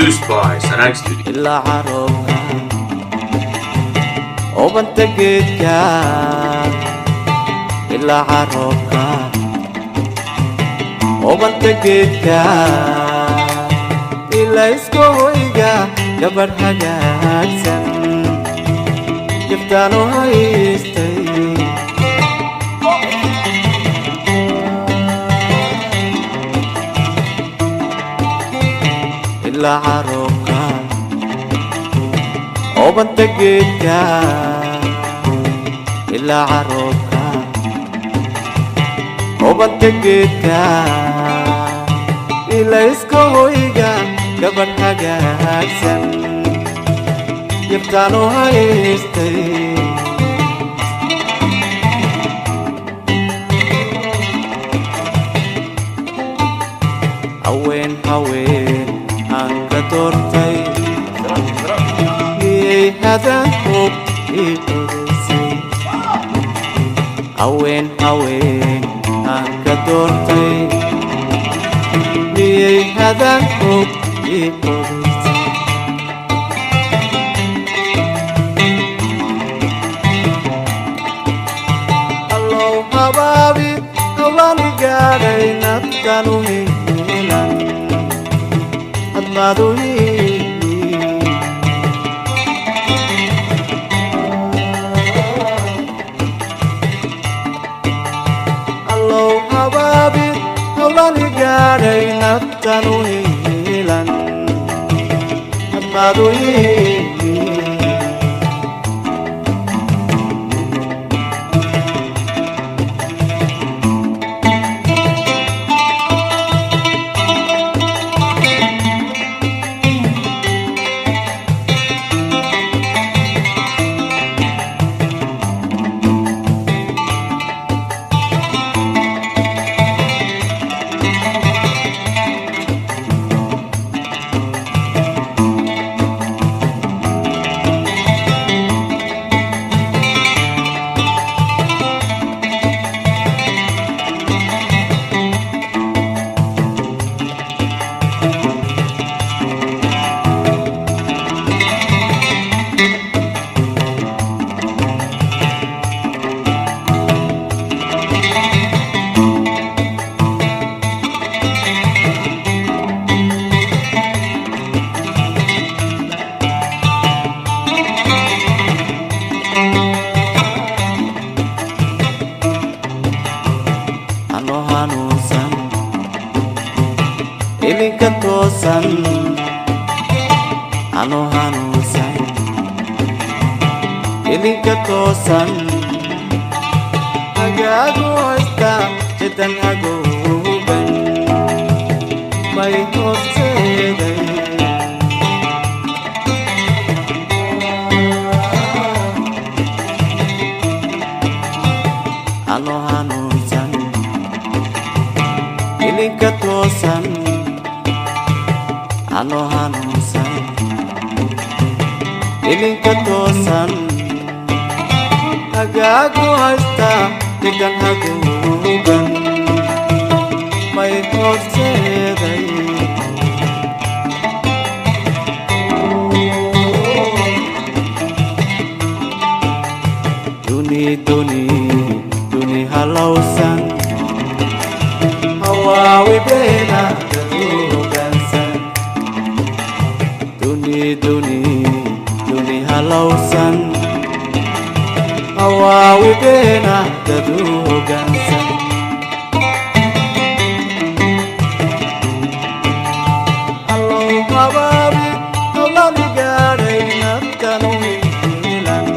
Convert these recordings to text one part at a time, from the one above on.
Produced by Sarang Studio. إلا عروقها وبنت جيتك إلا عروقها وبنت جيتك إلا إسكويجا جبر حاجاتسن جبتانو هايستي إلا عروقها وبنت جيتك إلا عروقها وبنت جيتك إلا إسكويجا جبر حاجاتسن جبتانو هايستي هوين هوين angka tortai ye hadan hop ipodisi awen awen angka tortai ye hadan hop ipodisi allo hababi awani gadai nattanu hilan Allo hababi hawlani gaadhay naftanu hiilan hadmaadu Katosan ano hanusan iling katosan agago esta chetan agoban may hoseday ano hanusan iling katosan ano hanusan iling katosan agago hasta tigang hagugan may hoseday duni duni duni halausan hawawi bena duni duni halausan awawi bena dadugansan allo hababi hawlani gaadhay naftanu hiilan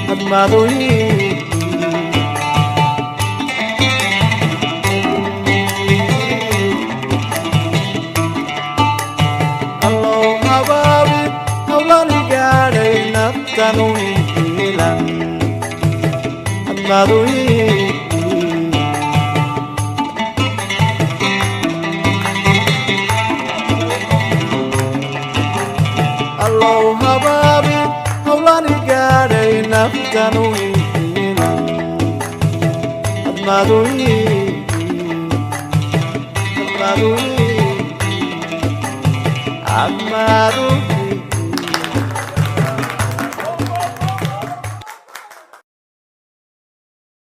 hadmaadu naftanu hiilan hadmaadu allo hababi hawlani gaadhay naftanu hiilan hadmaadu hadmaadu amaadu